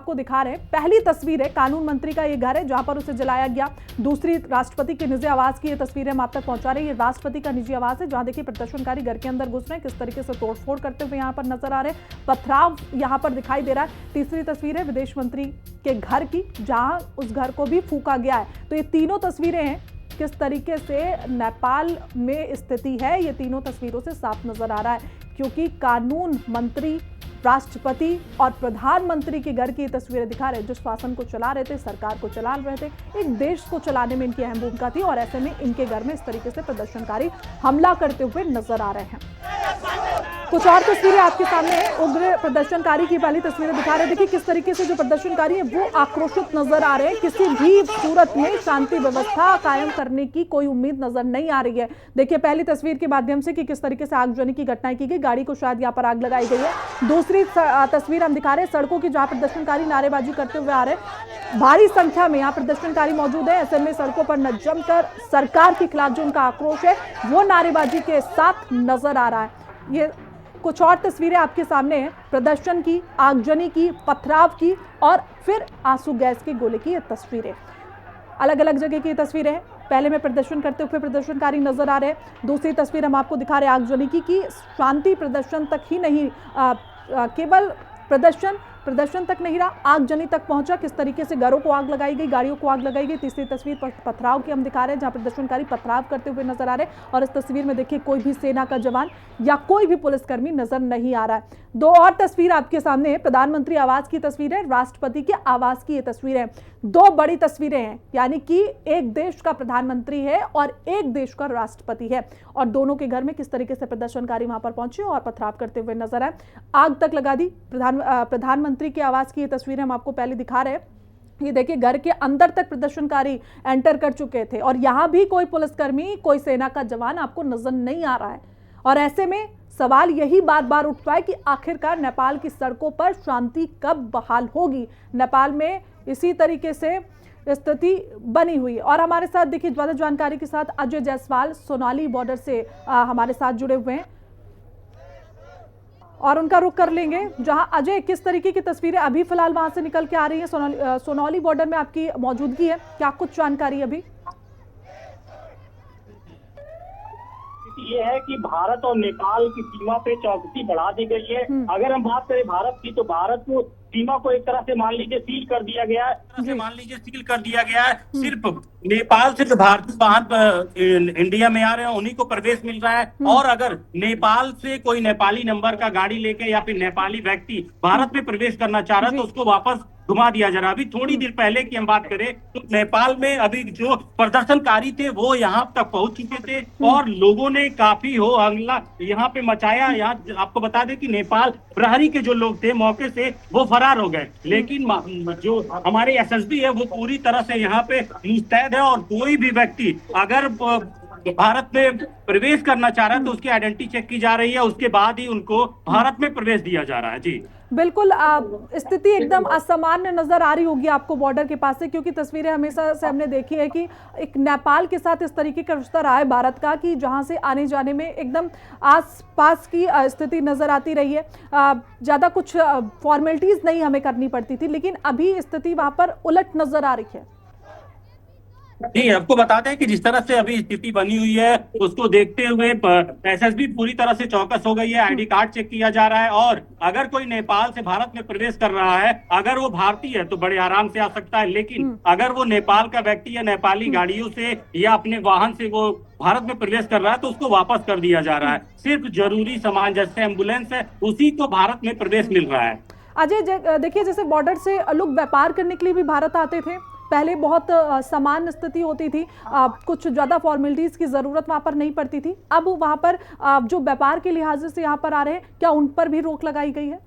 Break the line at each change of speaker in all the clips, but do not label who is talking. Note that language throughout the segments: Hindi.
आपको दिखा रहे हैं। पहली तस्वीर है कानून मंत्री का ये घर है जहां पर उसे जलाया गया। दूसरी राष्ट्रपति के निजी आवास की ये तस्वीरें हम आप तक पहुंचा रहे हैं। ये राष्ट्रपति का निजी आवास है जहां देखिए प्रदर्शनकारी घर के अंदर घुस रहे हैं, किस तरीके से तोड़फोड़ करते हुए यहाँ पर नजर आ रहे हैं। पथराव यहाँ पर दिखाई दे रहा है। तीसरी तस्वीर है विदेश मंत्री के घर की जहां उस घर को भी फूंका गया है। तो ये तीनों तस्वीरें हैं किस तरीके से नेपाल में स्थिति है, ये तीनों तस्वीरों से साफ नजर आ रहा है, क्योंकि कानून मंत्री, राष्ट्रपति और प्रधानमंत्री के घर की तस्वीरें दिखा रहे हैं जो शासन को चला रहे थे, सरकार को चला रहे थे, एक देश को चलाने में इनकी अहम भूमिका थी। और ऐसे में इनके घर में इस तरीके से प्रदर्शनकारी हमला करते हुए नजर आ रहे हैं। कुछ और तस्वीरें आपके सामने है। उग्र प्रदर्शनकारी की पहली तस्वीरें दिखा रहे हैं। देखिए किस तरीके से जो प्रदर्शनकारी है वो आक्रोशित नजर आ रहे हैं। किसी भी सूरत में शांति व्यवस्था कायम करने की कोई उम्मीद नजर नहीं आ रही है। देखिए पहली तस्वीर के माध्यम से कि किस तरीके से आगजनी की घटनाएं की गई, गाड़ी को शायद यहाँ पर आग लगाई गई है। दूसरी तस्वीर हम दिखा रहे हैं सड़कों की, जहां प्रदर्शनकारी नारेबाजी करते हुए आ रहे हैं। भारी संख्या में यहाँ प्रदर्शनकारी मौजूद है। ऐसे में सड़कों पर न जमकर सरकार के खिलाफ जो उनका आक्रोश है वो नारेबाजी के साथ नजर आ रहा है। ये कुछ और तस्वीरें आपके सामने हैं प्रदर्शन की, आगजनी की, पथराव की और फिर आंसू गैस के गोले की ये तस्वीरें। अलग अलग जगह की तस्वीरें हैं। पहले में प्रदर्शन करते हुए प्रदर्शनकारी नजर आ रहे हैं। दूसरी तस्वीर हम आपको दिखा रहे हैं आगजनी की शांति प्रदर्शन तक ही नहीं, केवल प्रदर्शन तक नहीं रहा, आगजनी तक पहुंचा। किस तरीके से घरों को आग लगाई गई, गाड़ियों को आग लगाई गई। तीसरी तस्वीर पथराव की हम दिखा रहे हैं जहां प्रदर्शनकारी पथराव करते हुए नजर आ रहे हैं। और इस तस्वीर में देखिए कोई भी सेना का जवान या कोई भी पुलिसकर्मी नजर नहीं आ रहा है। दो और तस्वीर आपके सामने है। प्रधानमंत्री आवास की तस्वीर है, राष्ट्रपति के आवास की ये तस्वीर है। दो बड़ी तस्वीरें हैं, यानी कि एक देश का प्रधानमंत्री है और एक देश का राष्ट्रपति है। और दोनों के घर में किस तरीके से प्रदर्शनकारी वहां पर पहुंचे और पथराव करते हुए नजर आए, आग तक लगा दी। प्रधानमंत्री के आवास की ये तस्वीरें हम आपको पहले दिखा रहे हैं। ये देखिए घर के अंदर तक प्रदर्शनकारी एंटर कर चुके थे और यहां भी कोई पुलिसकर्मी, कोई सेना का जवान आपको नजर नहीं आ रहा है। और ऐसे में सवाल यही बार बार उठता है कि आखिरकार नेपाल की सड़कों पर शांति कब बहाल होगी। नेपाल में इसी तरीके से स्थिति बनी हुई। और हमारे साथ देखिए ज्यादा जानकारी के साथ अजय जायसवाल सोनाली बॉर्डर से हमारे साथ जुड़े हुए हैं और उनका रुख कर लेंगे। जहां अजय, किस तरीके की तस्वीरें अभी फिलहाल वहां से निकल के आ रही है? सोनाली बॉर्डर में आपकी मौजूदगी है, क्या कुछ जानकारी अभी?
ये है कि भारत और नेपाल की सीमा पे चौकसी बढ़ा दी गई है। अगर हम बात करें भारत की, तो भारत को सीमा को एक तरह से मान लीजिए सील कर दिया गया है। सिर्फ नेपाल से जो भारतीय वाहन इंडिया में आ रहे हैं उन्हीं को प्रवेश मिल रहा है। और अगर नेपाल से कोई नेपाली नंबर का गाड़ी लेके या फिर नेपाली व्यक्ति भारत में प्रवेश करना चाह रहा है तो उसको वापस घुमा दिया जा रहा है। अभी थोड़ी देर पहले की हम बात करें तो नेपाल में अभी जो प्रदर्शनकारी थे वो यहाँ तक पहुंच चुके थे और लोगों ने काफी हो हल्ला यहाँ पे मचाया। यहाँ आपको बता दें कि नेपाल प्रहरी के जो लोग थे मौके से वो फरार हो गए, लेकिन जो हमारे एसएसबी है वो पूरी तरह से यहाँ पे मुस्तैद है। और कोई भी व्यक्ति अगर भारत में प्रवेश करना चाह रहा है तो उसकी आइडेंटिटी चेक की जा रही है, उसके बाद ही उनको भारत में प्रवेश दिया जा रहा है। जी
बिल्कुल, स्थिति एकदम असामान्य नजर आ रही होगी आपको बॉर्डर के पास से, क्योंकि तस्वीरें हमेशा से हमने देखी है कि एक नेपाल के साथ इस तरीके का रिश्ता रहा है भारत का कि जहां से आने जाने में एकदम आस-पास की स्थिति नजर आती रही है। ज्यादा कुछ फॉर्मेलिटीज नहीं हमें करनी पड़ती थी, लेकिन अभी स्थिति वहां पर उलट नजर आ रही है।
जी, आपको बताते हैं कि जिस तरह से अभी स्थिति बनी हुई है उसको देखते हुए एसएसबी पूरी तरह से चौकस हो गई है। आईडी कार्ड चेक किया जा रहा है और अगर कोई नेपाल से भारत में प्रवेश कर रहा है, अगर वो भारतीय है तो बड़े आराम से आ सकता है, लेकिन अगर वो नेपाल का व्यक्ति या नेपाली गाड़ियों से या अपने वाहन से वो भारत में प्रवेश कर रहा है तो उसको वापस कर दिया जा रहा है। सिर्फ जरूरी सामान जैसे एम्बुलेंस है उसी को भारत में प्रवेश मिल रहा है।
अजय देखिए, जैसे बॉर्डर से लोग व्यापार करने के लिए भी भारत आते थे, पहले बहुत सामान्य स्थिति होती थी, कुछ ज्यादा फॉर्मेलिटीज की जरूरत वहां पर नहीं पड़ती थी। अब वहां पर जो व्यापार के लिहाज से यहाँ पर आ रहे हैं, क्या उन पर भी रोक लगाई गई है?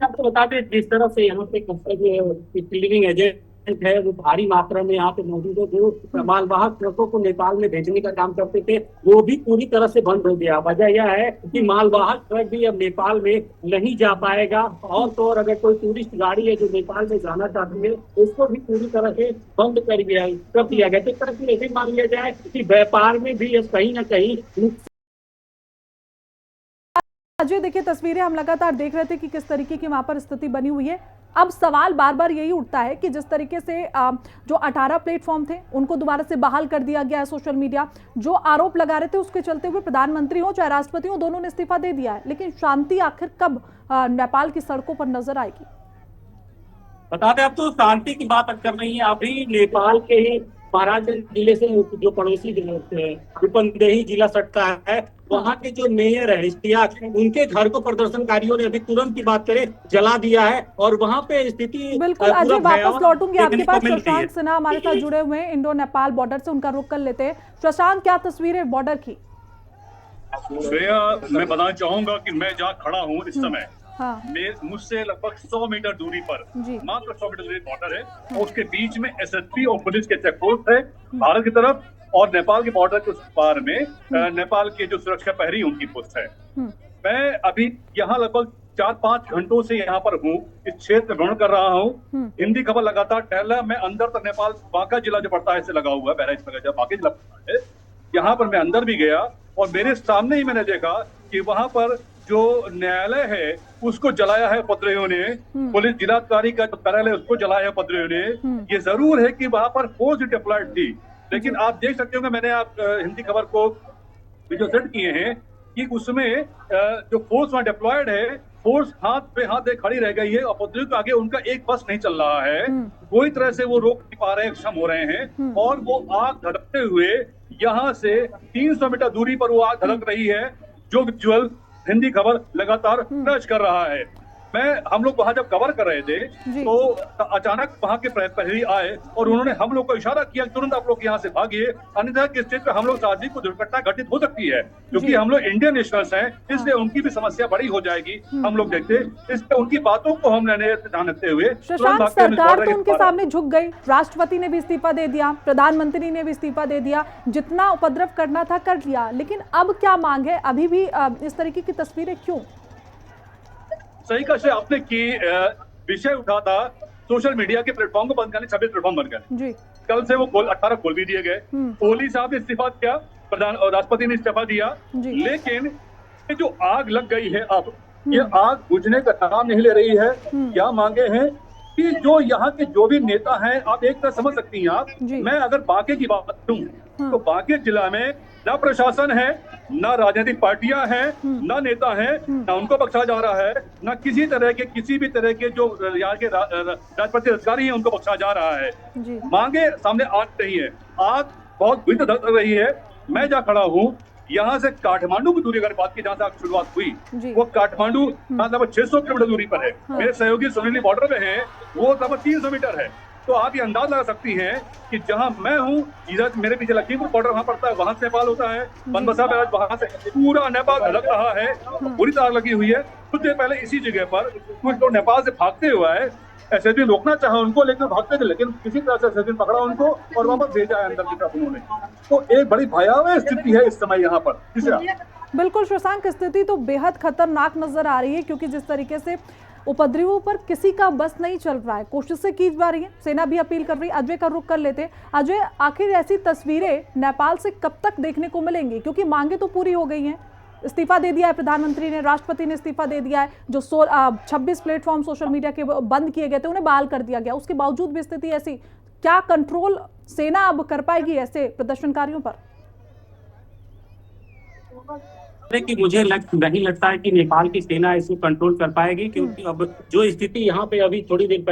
आपको बता दें जिस तरह से यहाँ पे क्लीनिंग एजेंट है वो भारी मात्रा में यहाँ पे मौजूद है। जो मालवाहक ट्रकों को नेपाल में भेजने का काम करते थे वो भी पूरी तरह से बंद हो गया। वजह यह है कि मालवाहक ट्रक भी अब नेपाल में नहीं जा पाएगा। और तो और अगर कोई टूरिस्ट गाड़ी है जो नेपाल में जाना चाहती है उसको भी पूरी तरह से बंद कर दिया गया। तो तरह से ऐसे मान लिया जाए कि व्यापार में भी कहीं ना कहीं।
अजय देखिए, तस्वीरें हम लगातार देख रहे थे कि किस तरीके की वहां पर स्थिति बनी हुई है। अब सवाल बार बार यही उठता है कि जिस तरीके से जो 18 प्लेटफॉर्म थे उनको दोबारा से बहाल कर दिया गया है, सोशल मीडिया जो आरोप लगा रहे थे उसके चलते हुए प्रधानमंत्री हो चाहे राष्ट्रपति हो दोनों ने इस्तीफा दे दिया है, लेकिन शांति आखिर कब नेपाल की सड़कों पर नजर आएगी?
बता दें, अब तो शांति की बात कर रही है। अभी नेपाल के ही महाराजगंज जिले से जो पड़ोसी रूपंदेही जिला सटता है, वहाँ के जो मेयर है इश्तियाक, उनके घर को प्रदर्शनकारियों ने अभी तुरंत की बात करें जला दिया है और वहाँ पे स्थिति
बिल्कुल। अजय वापस लौटूंगी आपके पास। शशांक सिन्हा हमारे साथ जुड़े हुए हैं इंडो नेपाल बॉर्डर से, उनका रुख कर लेते हैं। शशांक, क्या तस्वीर है बॉर्डर की?
श्रेया, मैं बताना चाहूंगा कि मैं जहाँ खड़ा हूँ इस समय,
हाँ।
मुझसे लगभग 100 मीटर दूरी पर, मात्र 100 मीटर दूरी बॉर्डर है और उसके बीच में एसएसपी और पुलिस के चेक पोस्ट है भारत की तरफ, और नेपाल के बॉर्डर के उस पार में नेपाल के जो सुरक्षा प्रहरी उनकी पोस्ट है। मैं अभी यहाँ लगभग 4-5 घंटों से यहाँ पर हूँ, इस क्षेत्र में भ्रमण कर रहा हूँ। हिंदी खबर लगातार टहला। मैं अंदर तक नेपाल बांका जिला जो पड़ता है से लगा हुआ है, बहराइच में बांका जिला पड़ता है, यहाँ पर मैं अंदर भी गया और मेरे सामने ही मैंने देखा कि वहां पर जो न्यायालय है उसको जलाया है उपद्रवियों ने। पुलिस जिलाधिकारी का जो कार्यालय उसको जलाया है उपद्रवियों ने। ये जरूर है कि वहां पर फोर्स डिप्लॉयड थी, लेकिन आप देख सकते हो, मैंने आप हिंदी खबर को वीडियो सेट किए हैं कि उसमें जो फोर्स वहां डिप्लॉयड है, फोर्स हाथ पे हाथ दे खड़ी रह गई है। उपद्रवियों के आगे उनका एक बस नहीं चल रहा है, कोई तरह से वो रोक नहीं पा रहे हैं, क्षम हो रहे हैं और वो आग धड़कते हुए यहाँ से 300 मीटर दूरी पर वो आग धड़क रही है, जो विजुअल हिंदी खबर लगातार दर्ज कर रहा है। हम लोग वहां जब कवर कर रहे थे तो अचानक वहां के प्रहरी आए और उन्होंने हम लोग को इशारा किया तुरंत आप लोग यहाँ से भागिए, अन्यथा किस स्टेज पे हम लोग साजिश को दुर्घटना घटित हो सकती है, क्योंकि हम लोग इंडियन नेशनल्स हैं, इसलिए उनकी भी समस्या बड़ी हो जाएगी। हम लोग देखते इसलिए उनकी बातों को हमने ध्यान रखते हुए
शशांक, सरकार तो उनके सामने झुक गई, राष्ट्रपति ने भी इस्तीफा दे दिया, प्रधानमंत्री ने भी इस्तीफा दे दिया, जितना उपद्रव करना था कर लिया, लेकिन अब क्या मांग है? अभी भी इस तरीके की तस्वीरें क्यों?
सही कहा आपने कि विषय उठा था सोशल मीडिया के प्लेटफॉर्म को बंद करने, 26 प्लेटफॉर्म बन गए। कल से वो 18 खोल भी दिए गए। कोहली साहब ने इस्तीफा दिया, प्रधान और राष्ट्रपति ने इस्तीफा दिया, लेकिन ये जो आग लग गई है अब, ये आग बुझने का नाम नहीं ले रही है। क्या मांगे हैं कि जो यहाँ के जो भी नेता हैं, आप एक तरह समझ सकती हैं आप, मैं अगर बांके की बात करूं तो बांके जिला में न प्रशासन है, न राजनीतिक पार्टियां हैं, न नेता हैं, न उनको बख्शा जा रहा है, न किसी भी तरह के जो यहाँ के राजनीतिक अधिकारी हैं उनको बख्शा जा रहा है। मांगे सामने आ रही है, आग बहुत बुरी तरह धड़क रही है। मैं जहाँ खड़ा हूँ यहाँ से काठमांडू की दूरी अगर बात की, जहाँ से शुरुआत हुई, वो काठमांडू लगभग 600 किलोमीटर दूरी पर है। मेरे सहयोगी सुनीली बॉर्डर में है, वो लगभग 300 मीटर है। तो आप ये अंदाज लगा सकती हैं कि जहां मैं हूं, इधर मेरे पीछे लखीमपुर बॉर्डर वहां पड़ता है, वहां से नेपाल होता है, बनबसा बैराज वहां से पूरा नेपाल धड़क रहा है, बुरी तरह लगी हुई है। कुछ देर पहले इसी जगह पर कुछ लोग नेपाल से भागते हुए आए, एसएसबी रोकना चाहा उनको, लेकिन भागते थे, लेकिन किसी तरह से एसएसबी पकड़ा उनको और वापस भेजा है अंदर की तरफ उन्होंने। तो एक बड़ी भयावह स्थिति है इस समय यहाँ पर।
बिल्कुल शशांक, स्थिति तो बेहद खतरनाक नजर आ रही है, क्योंकि जिस तरीके से उपद्रवियों पर किसी का बस नहीं चल रहा है, कोशिशें की जा रही है, सेना भी अपील कर रही है। अजय का रुख कर लेते हैं। अजय, आखिर ऐसी तस्वीरें नेपाल से कब तक देखने को मिलेंगी? क्योंकि मांगे तो पूरी हो गई हैं, इस्तीफा दे दिया है प्रधानमंत्री ने, राष्ट्रपति ने इस्तीफा दे दिया है, जो 26 प्लेटफॉर्म सोशल मीडिया के बंद किए गए थे उन्हें बहाल कर दिया गया, उसके बावजूद भी स्थिति ऐसी, क्या कंट्रोल सेना अब कर पाएगी ऐसे प्रदर्शनकारियों पर?
कि मुझे नहीं लगता है कि नेपाल की सेना इसको कंट्रोल कर पाएगी, क्योंकि अब जो स्थिति यहाँ पे अभी थोड़ी देर पहले